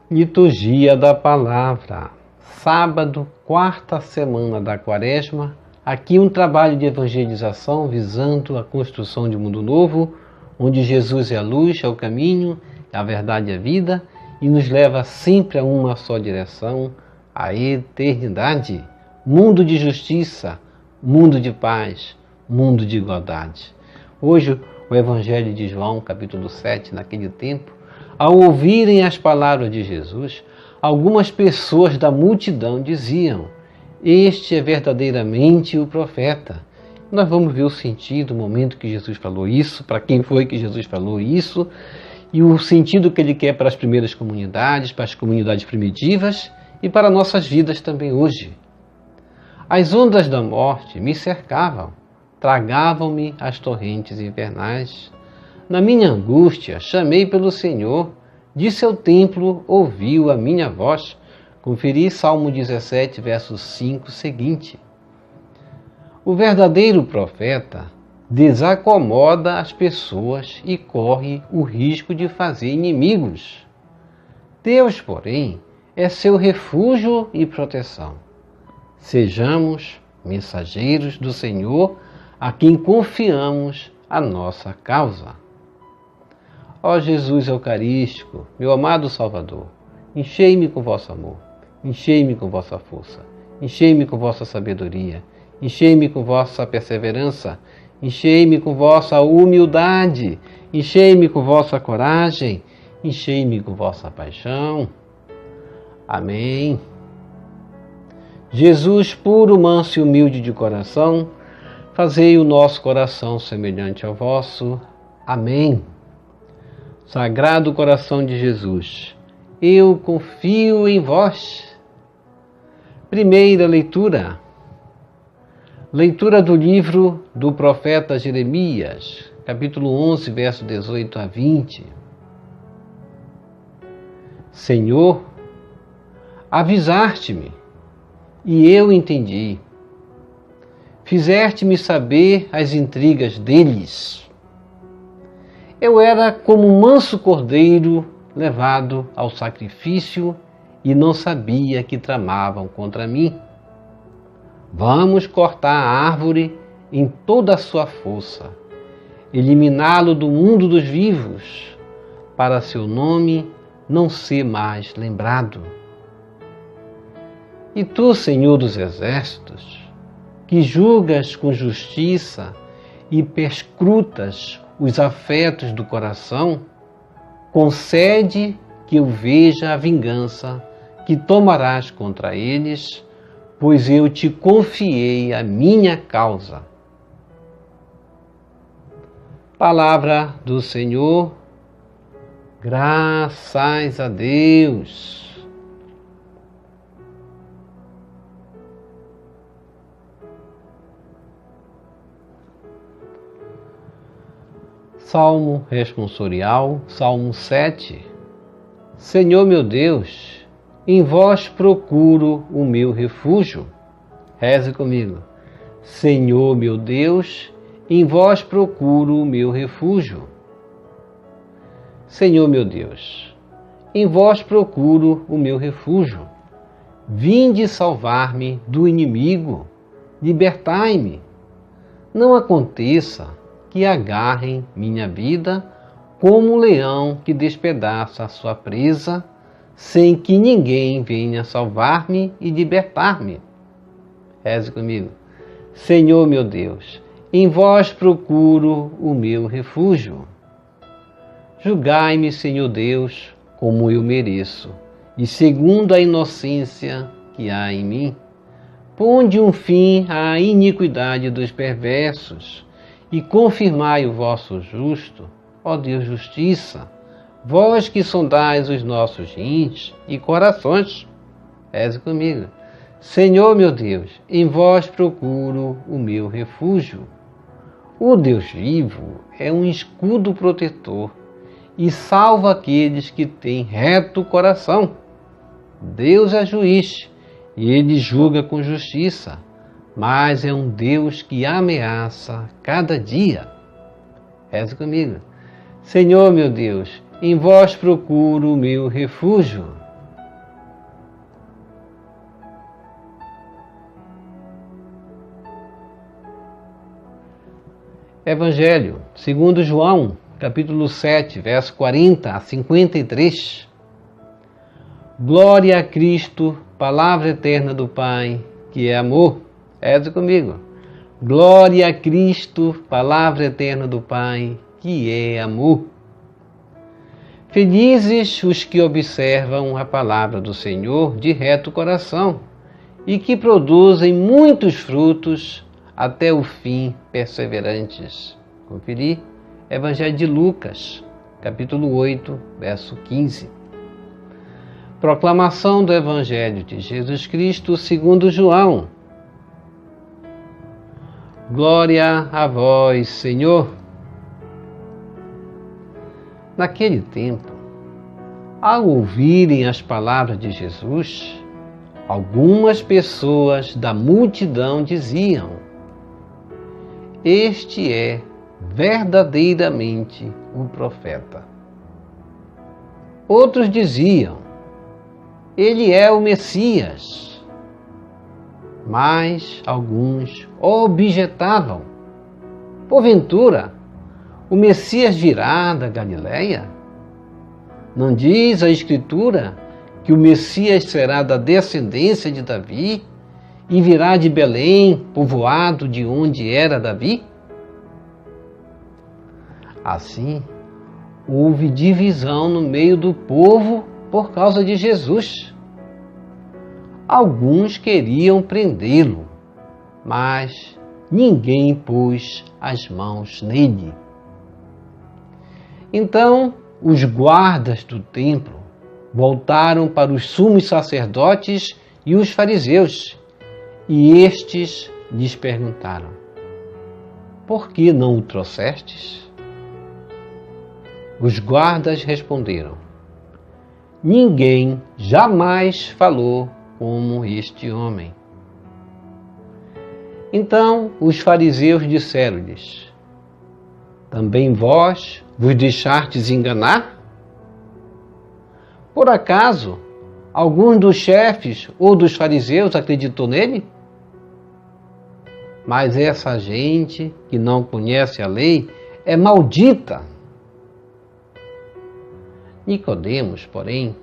Liturgia da Palavra. Sábado, quarta semana da Quaresma. Aqui um trabalho de evangelização visando a construção de um mundo novo, onde Jesus é a luz, é o caminho, a verdade e a vida, e nos leva sempre a uma só direção, a eternidade. Mundo de justiça, mundo de paz, mundo de igualdade. Hoje, o Evangelho de João, capítulo 7, naquele tempo, ao ouvirem as palavras de Jesus, algumas pessoas da multidão diziam: este é verdadeiramente o profeta. Nós vamos ver o sentido, o momento que Jesus falou isso, para quem foi que Jesus falou isso, e o sentido que ele quer para as primeiras comunidades, para as comunidades primitivas e para nossas vidas também hoje. As ondas da morte me cercavam, tragavam-me as torrentes infernais. Na minha angústia, chamei pelo Senhor, de seu templo ouviu a minha voz. Conferi Salmo 17, verso 5 seguinte. O verdadeiro profeta desacomoda as pessoas e corre o risco de fazer inimigos. Deus, porém, é seu refúgio e proteção. Sejamos mensageiros do Senhor, a quem confiamos a nossa causa. Ó Jesus Eucarístico, meu amado Salvador, enchei-me com vosso amor, enchei-me com vossa força, enchei-me com vossa sabedoria, enchei-me com vossa perseverança, enchei-me com vossa humildade, enchei-me com vossa coragem, enchei-me com vossa paixão. Amém. Jesus, puro, manso e humilde de coração, fazei o nosso coração semelhante ao vosso. Amém. Sagrado coração de Jesus, eu confio em vós. Primeira leitura. Leitura do livro do profeta Jeremias, capítulo 11, verso 18 a 20. Senhor, avisaste-me, e eu entendi. Fizeste-me saber as intrigas deles. Eu era como um manso cordeiro levado ao sacrifício e não sabia que tramavam contra mim. Vamos cortar a árvore em toda a sua força, eliminá-lo do mundo dos vivos, para seu nome não ser mais lembrado. E tu, Senhor dos exércitos, que julgas com justiça e perscrutas os afetos do coração, concede que eu veja a vingança que tomarás contra eles, pois eu te confiei a minha causa. Palavra do Senhor, graças a Deus. Salmo responsorial, Salmo 7. Senhor meu Deus, em vós procuro o meu refúgio. Reze comigo. Senhor meu Deus, em vós procuro o meu refúgio. Senhor meu Deus, em vós procuro o meu refúgio. Vinde salvar-me do inimigo, libertai-me. Não aconteça que agarrem minha vida como um leão que despedaça a sua presa, sem que ninguém venha salvar-me e libertar-me. Reze comigo. Senhor meu Deus, em vós procuro o meu refúgio. Julgai-me, Senhor Deus, como eu mereço, e segundo a inocência que há em mim. Ponde um fim à iniquidade dos perversos, e confirmai o vosso justo, ó Deus justiça, vós que sondais os nossos rins e corações. Reze comigo. Senhor meu Deus, em vós procuro o meu refúgio. O Deus vivo é um escudo protetor e salva aqueles que têm reto coração. Deus é juiz e ele julga com justiça, mas é um Deus que ameaça cada dia. Reze comigo. Senhor meu Deus, em vós procuro o meu refúgio. Evangelho segundo João, capítulo 7, verso 40 a 53. Glória a Cristo, palavra eterna do Pai, que é amor. Reze comigo. Glória a Cristo, palavra eterna do Pai, que é amor. Felizes os que observam a palavra do Senhor de reto coração e que produzem muitos frutos até o fim, perseverantes. Conferir Evangelho de Lucas, capítulo 8, verso 15. Proclamação do Evangelho de Jesus Cristo segundo João. Glória a vós, Senhor. Naquele tempo, ao ouvirem as palavras de Jesus, algumas pessoas da multidão diziam: Este é verdadeiramente o profeta. Outros diziam: Ele é o Messias. Mas alguns objetavam: Porventura, o Messias virá da Galileia? Não diz a Escritura que o Messias será da descendência de Davi e virá de Belém, povoado de onde era Davi? Assim, houve divisão no meio do povo por causa de Jesus. Alguns queriam prendê-lo, mas ninguém pôs as mãos nele. Então, os guardas do templo voltaram para os sumos sacerdotes e os fariseus, e estes lhes perguntaram: Por que não o trouxestes? Os guardas responderam: Ninguém jamais falou como este homem. Então os fariseus disseram-lhes: Também vós vos deixastes enganar? Por acaso algum dos chefes ou dos fariseus acreditou nele? Mas essa gente que não conhece a lei é maldita. Nicodemos, porém,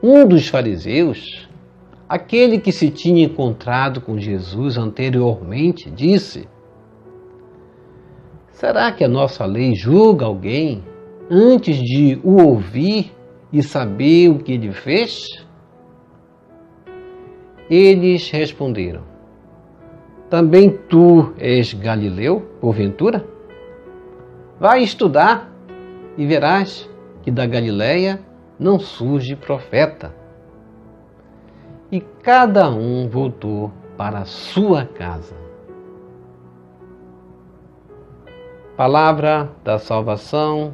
um dos fariseus, aquele que se tinha encontrado com Jesus anteriormente, disse: Será que a nossa lei julga alguém antes de o ouvir e saber o que ele fez? Eles responderam: Também tu és Galileu, porventura? Vai estudar e verás que da Galileia não surge profeta. E cada um voltou para a sua casa. Palavra da salvação,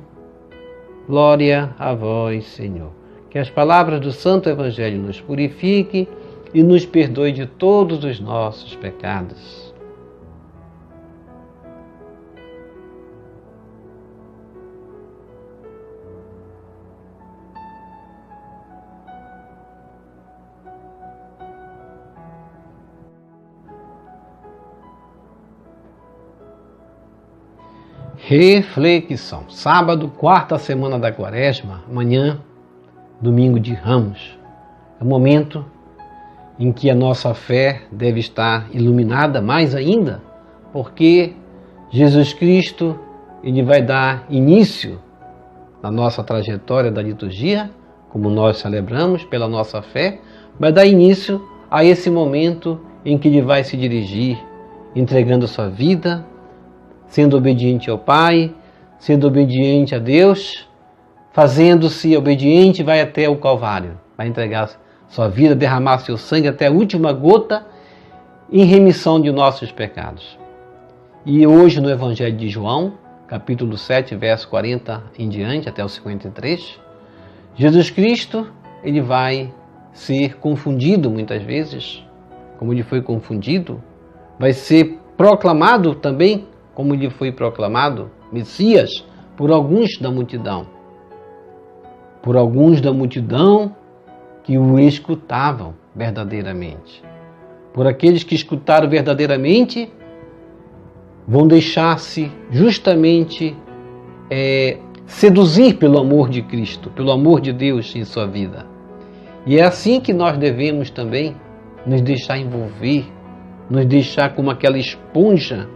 glória a vós, Senhor. Que as palavras do Santo Evangelho nos purifiquem e nos perdoe de todos os nossos pecados. Reflexão. Sábado, quarta semana da Quaresma, amanhã, domingo de Ramos. É o momento em que a nossa fé deve estar iluminada mais ainda, porque Jesus Cristo, ele vai dar início na nossa trajetória da liturgia, como nós celebramos pela nossa fé, vai dar início a esse momento em que ele vai se dirigir, entregando sua vida, sendo obediente ao Pai, sendo obediente a Deus, fazendo-se obediente, vai até o Calvário, vai entregar sua vida, derramar seu sangue até a última gota em remissão de nossos pecados. E hoje no Evangelho de João, capítulo 7, verso 40 em diante, até o 53, Jesus Cristo, ele vai ser confundido muitas vezes, como ele foi confundido, vai ser proclamado também como ele foi proclamado, Messias, por alguns da multidão. Por alguns da multidão que o escutavam verdadeiramente. Por aqueles que escutaram verdadeiramente vão deixar-se justamente seduzir pelo amor de Cristo, pelo amor de Deus em sua vida. E é assim que nós devemos também nos deixar envolver, nos deixar como aquela esponja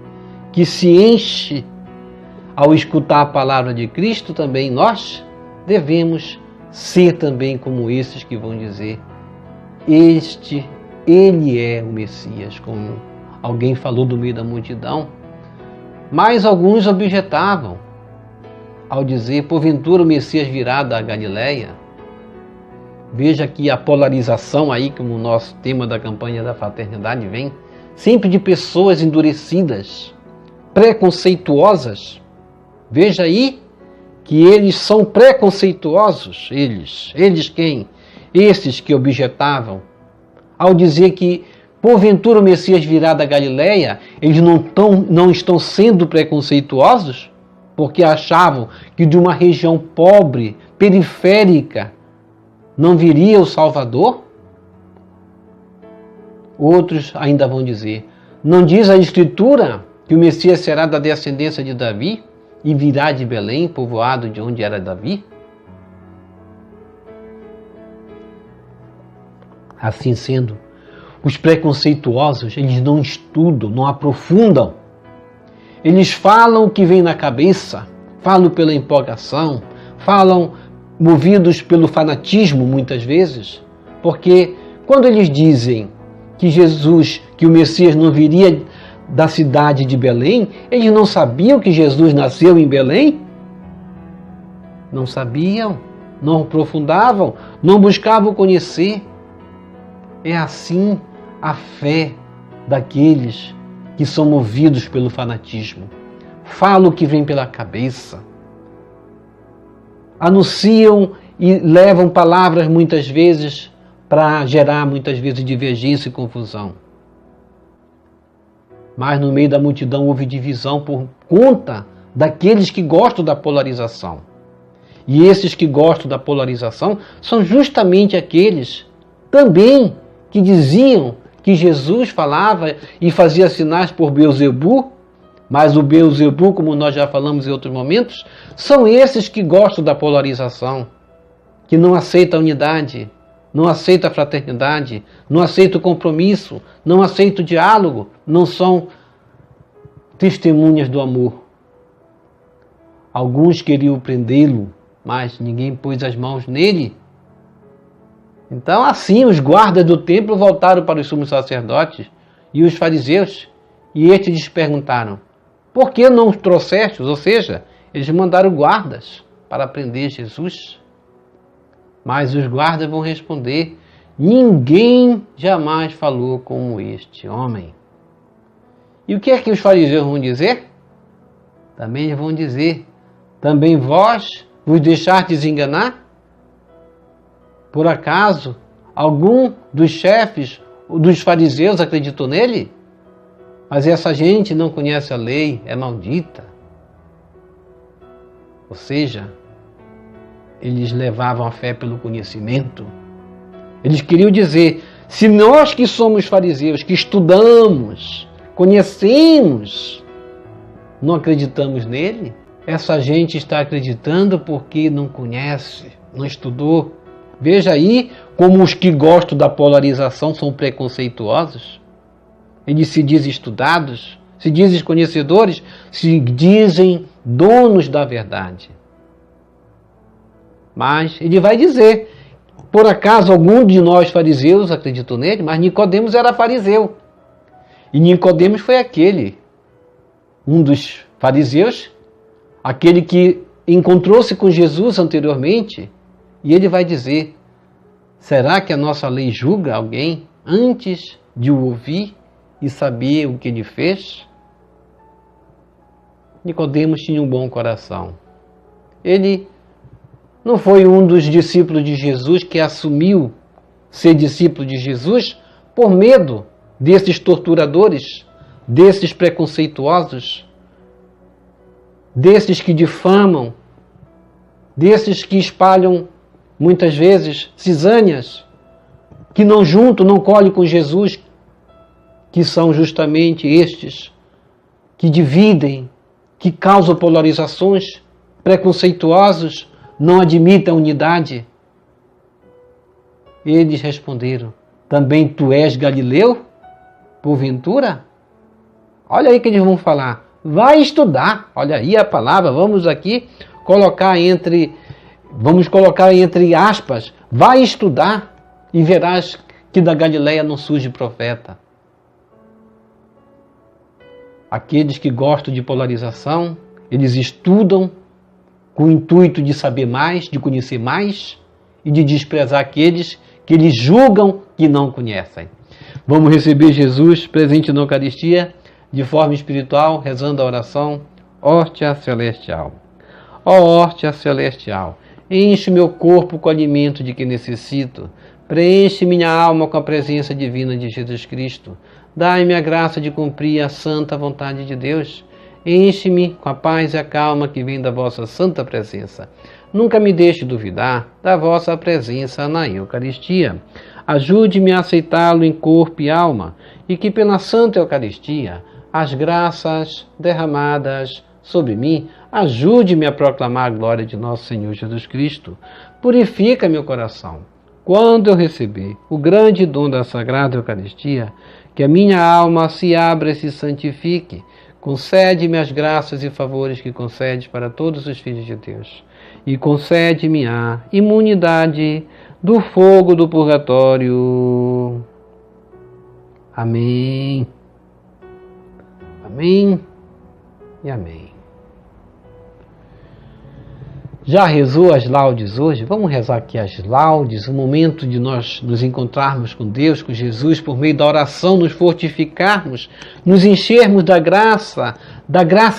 que se enche ao escutar a palavra de Cristo. Também nós devemos ser também como esses que vão dizer: ele é o Messias, como alguém falou do meio da multidão. Mas alguns objetavam ao dizer: porventura o Messias virá da Galileia? Veja que a polarização aí, como o nosso tema da campanha da fraternidade vem, sempre de pessoas endurecidas, preconceituosas. Veja aí que eles são preconceituosos, eles quem? Esses que objetavam, ao dizer que porventura o Messias virá da Galileia, eles não estão sendo preconceituosos, porque achavam que de uma região pobre, periférica, não viria o Salvador? Outros ainda vão dizer: não diz a Escritura que o Messias será da descendência de Davi e virá de Belém, povoado de onde era Davi? Assim sendo, os preconceituosos, eles não estudam, não aprofundam. Eles falam o que vem na cabeça, falam pela empolgação, falam movidos pelo fanatismo muitas vezes, porque quando eles dizem que o Messias não viria da cidade de Belém, eles não sabiam que Jesus nasceu em Belém? Não sabiam, não aprofundavam, não buscavam conhecer. É assim a fé daqueles que são movidos pelo fanatismo. Falam o que vem pela cabeça. Anunciam e levam palavras muitas vezes para gerar muitas vezes divergência e confusão. Mas no meio da multidão houve divisão por conta daqueles que gostam da polarização. E esses que gostam da polarização são justamente aqueles também que diziam que Jesus falava e fazia sinais por Beelzebu, mas o Beelzebu, como nós já falamos em outros momentos, são esses que gostam da polarização, que não aceitam a unidade, não aceitam a fraternidade, não aceitam o compromisso, não aceitam o diálogo, não são testemunhas do amor. Alguns queriam prendê-lo, mas ninguém pôs as mãos nele. Então, assim, os guardas do templo voltaram para os sumos sacerdotes e os fariseus, e estes lhes perguntaram: por que não os trouxestes? Ou seja, eles mandaram guardas para prender Jesus. Mas os guardas vão responder: ninguém jamais falou como este homem. E o que é que os fariseus vão dizer? Também vão dizer: também vós vos deixastes enganar? Por acaso, algum dos chefes dos fariseus acreditou nele? Mas essa gente não conhece a lei, é maldita. Ou seja, eles levavam a fé pelo conhecimento. Eles queriam dizer: se nós que somos fariseus, que estudamos, conhecemos, não acreditamos nele, essa gente está acreditando porque não conhece, não estudou. Veja aí como os que gostam da polarização são preconceituosos. Eles se dizem estudados, se dizem conhecedores, se dizem donos da verdade. Mas ele vai dizer: por acaso algum de nós fariseus acreditou nele? Mas Nicodemos era fariseu. E Nicodemos foi um dos fariseus, aquele que encontrou-se com Jesus anteriormente. E ele vai dizer: será que a nossa lei julga alguém antes de o ouvir e saber o que ele fez? Nicodemos tinha um bom coração. Ele não foi um dos discípulos de Jesus que assumiu ser discípulo de Jesus por medo desses torturadores, desses preconceituosos, desses que difamam, desses que espalham muitas vezes cisânias, que não juntam, não colhem com Jesus, que são justamente estes que dividem, que causam polarizações, preconceituosos, não admitem a unidade? Eles responderam: também tu és Galileu, porventura? Olha aí que eles vão falar. Vai estudar. Olha aí a palavra. Vamos colocar entre aspas. Vai estudar e verás que da Galileia não surge profeta. Aqueles que gostam de polarização, eles estudam com o intuito de saber mais, de conhecer mais e de desprezar aqueles que eles julgam que não conhecem. Vamos receber Jesus presente na Eucaristia de forma espiritual, rezando a oração Hóstia Celestial. Ó Hóstia Celestial, enche meu corpo com o alimento de que necessito, preenche minha alma com a presença divina de Jesus Cristo, dai-me a graça de cumprir a santa vontade de Deus, enche-me com a paz e a calma que vem da vossa santa presença. Nunca me deixe duvidar da vossa presença na Eucaristia. Ajude-me a aceitá-lo em corpo e alma, e que pela Santa Eucaristia, as graças derramadas sobre mim, ajude-me a proclamar a glória de nosso Senhor Jesus Cristo. Purifica meu coração. Quando eu receber o grande dom da Sagrada Eucaristia, que a minha alma se abra e se santifique, concede-me as graças e favores que concedes para todos os filhos de Deus, e concede-me a imunidade do fogo do purgatório. Amém. Amém e amém. Já rezou as laudes hoje? Vamos rezar aqui as laudes, o momento de nós nos encontrarmos com Deus, com Jesus, por meio da oração, nos fortificarmos, nos enchermos da graça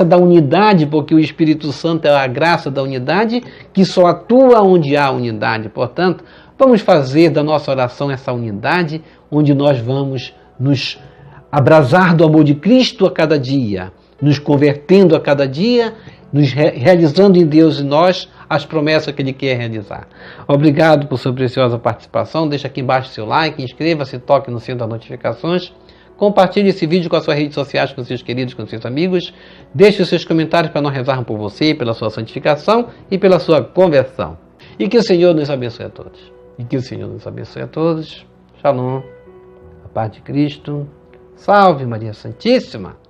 da unidade, porque o Espírito Santo é a graça da unidade, que só atua onde há unidade. Portanto, vamos fazer da nossa oração essa unidade, onde nós vamos nos abrasar do amor de Cristo a cada dia, nos convertendo a cada dia, nos realizando em Deus e nós as promessas que Ele quer realizar. Obrigado por sua preciosa participação. Deixa aqui embaixo seu like, inscreva-se, toque no sino das notificações. Compartilhe esse vídeo com as suas redes sociais, com seus queridos, com seus amigos. Deixe os seus comentários para nós rezarmos por você, pela sua santificação e pela sua conversão. E que o Senhor nos abençoe a todos. E que o Senhor nos abençoe a todos. Shalom. A paz de Cristo. Salve Maria Santíssima.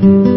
Thank you.